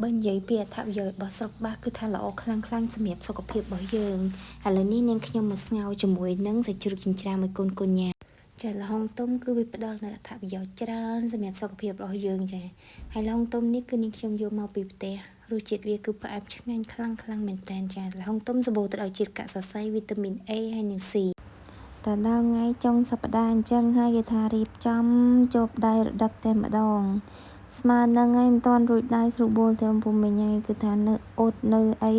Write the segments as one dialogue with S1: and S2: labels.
S1: បើនិយាយពីអត្ថប្រយោជន៍របស់ស្លឹកបាសគឺថាល្អខ្លាំងៗសម្រាប់សុខភាពរបស់យើងឥឡូវនេះនាងខ្ញុំមកស្ងោរជាមួយនឹងសាច់ជ្រូកចិញ្ច្រាំមួយកូនញ៉ាំចាល្ហុងទុំគឺវាផ្ដល់នូវអត្ថប្រយោជន៍ច្រើនសម្រាប់សុខភាពរបស់យើងចាហើយល្ហុងទុំនេះគឺនាងខ្ញុំយកមកពីផ្ទះរសជាតិវាគឺផ្អែមឆ្ងាញ់ខ្លាំងមែនតើចាល្ហុងទុំសម្បូរទៅដោយជាតិកសិសីវីតាមីន A ហើយនិង C តើដល់ថ្ងៃចុងសប្តាហ៍អញ្ចឹងហើយគេថារៀបចំជោគដៃរដឹកតែម្ដងស្មើនឹងហើយមិនតាន់រួចដៃស្រួលបួលទៅអំពុំមិញហើយគឺថានៅអត់នៅអី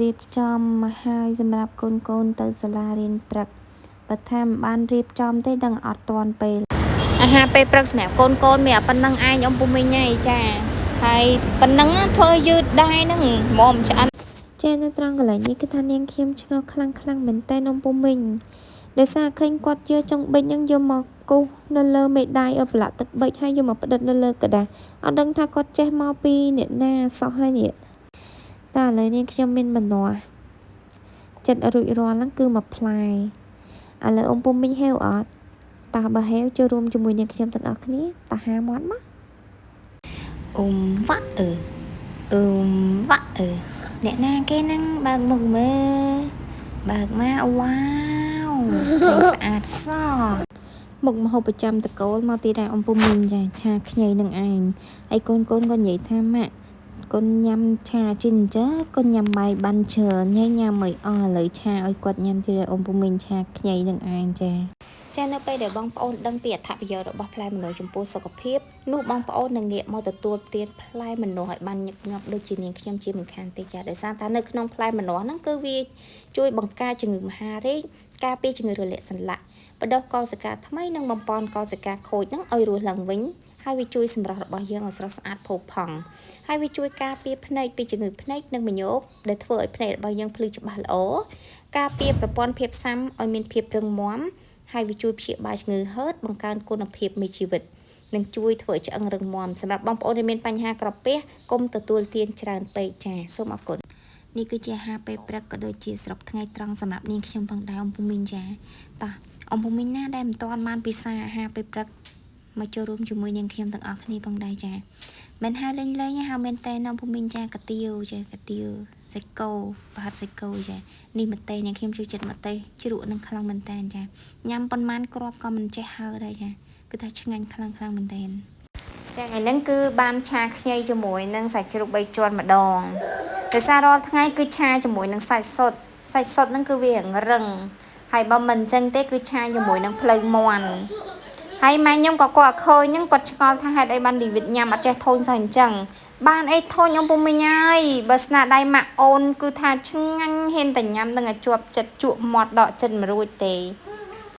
S1: រៀបចំមកហើយសម្រាប់កូនទៅសាលារៀនព្រឹកបើថាមិនបានរៀបចំទេដឹងអត់តាន់ពេលអាហារពេលព្រឹកសម្រាប់កូនមានប៉ុណ្ណឹងឯងអំពុំមិញហើយចាហើយប៉ុណ្ណឹងធ្វើយឺតដែរហ្នឹងមុំឆ្អិនចានៅត្រង់កន្លែងនេះគឺថានាងខ្ញុំឆ្ងល់ខ្លាំងមែនតើអំពុំមិញដោយសារឃើញគាត់យកចុងប៊ិចហ្នឹងយកមកគូសនៅលើមេដៃឲ្យប្រឡាក់ទឹកប៊ិចហើយយកមកផ្ដិតនៅលើกระดาษអត់ដឹងថាគាត់ចេះមកពីអ្នកណាសោះហើយនេះតែឥឡូវនេះខ្ញុំមានបំណងចិត្តរួចរាល់ហ្នឹងគឺមួយផ្លែឥឡូវអំពុំមិញហេវអត់តើបើហេវចូលរួមជាមួយអ្នកខ្ញុំទាំងអស់គ្នាតើហាមាត់មកវ៉ាក់វ៉ាក់អ្នកណាគេហ្នឹងបើកមុខមើលបើកមកវ៉ាវស្អាតសោះមុខមហូបប្រចាំតកូលមកទីដែរអំពុំមិញចាឆាខ្ញីនឹងឯងហើយកូនគាត់និយាយថាម៉ាក់កូនញ៉ាំឆាជីនចាកូនញ៉ាំបាយបានច្រើនញ៉ាំមិនអស់ឥឡូវឆាឲ្យគាត់ញ៉ាំទីដែរអំពុំមិញឆាខ្ញីនឹងឯងចានៅពេលដែលបងប្អូនដឹងពីអត្ថប្រយោជន៍របស់ផ្លែម្នាស់ចំពោះសុខភាពនោះបងប្អូននឹងងាកមកទទួលទានផ្លែម្នាស់ឲ្យបានញឹកញាប់ដូចជានាងខ្ញុំជាមិនខានទេចាដោយសារថានៅក្នុងផ្លែម្នាស់ហ្នឹងគឺវាជួយបង្ការជំងឺមហារីកការពារជំងឺរលាកសន្លាក់បដោះកោសិកាថ្មីនិងបំពន់កោសិកាខូចហ្នឹងឲ្យរស់ឡើងវិញហើយវាជួយសម្រស់របស់យើងឲ្យស្រស់ស្អាតផូរផង់ហើយវាជួយការពារភ្នែកពីជំងឺភ្នែកនិងមញោបដែលធ្វើឲ្យភ្នែករបស់យើងភ្លឺច្បាស់ល្អការពារប្រព័ន្ធភាពស៊ាំឲ្យមានភាពរឹងមាំហើយវាជួយព្យាបាលជំងឺហឺតបង្កើនគុណភាពនៃជីវិតនិងជួយធ្វើឲ្យឆ្អឹងរឹងមាំសម្រាប់បងប្អូនដែលមានបញ្ហាក្រពះកុំទទួលទានច្រើនពេកចាសូមអរគុណនេះគឺជាអាហារពេលព្រឹកក៏ដូចជាស្រាប់ថ្ងៃត្រង់សម្រាប់នាងខ្ញុំផងដែរអំពុំមីងចាតោះអំពុំមីងណាដែលមិនទាន់បានពិសាអាហារពេលព្រឹកមកចូលរួមជាមួយនាងខ្ញុំទាំងអស់គ្នាផងដែរចាមិនហៅលេងហៅមែនតែអំពុំមីងចាកាទៀវចាកាទៀវសាច់គោប្រហិតសាច់គោចានេះម្ទេសនាងខ្ញុំជួយចិត្តម្ទេសជ្រក់នឹងខ្លាំងមែនតែនចាញ៉ាំប៉ុន្មានគ្រាប់ក៏មិនចេះហើដែរចាគឺថាឆ្ងាញ់ខ្លាំងមែនតែនចាថ្ងៃហ្នឹងគឺបានឆាខ្ញីជាមួយនឹងសាច់ជ្រូក3ជាន់ម្ដងដោយសាររាល់ថ្ងៃគឺឆាជាមួយនឹងសាច់សុទ្ធហ្នឹងគឺវារឹងហើយបើមិនអញ្ចឹងទេគឺឆាជាមួយនឹងភ្លៅមាន់ហើយម៉ែខ្ញុំក៏គាត់ឃើញហ្នឹងគាត់ឆ្ងល់ថាហេតុអីបានឌីវីតញ៉ាំអត់ចេះធូនសោះអញ្ចឹងបានអីធូនខ្ញុំពុំមិញហើយបើស្នាដៃម៉ាក់អូនគឺថាឆ្ងាញ់ហ៊ានតែញ៉ាំនឹងឲ្យជាប់ចិត្តជក់មាត់ដកចិត្តមិនរួចទេ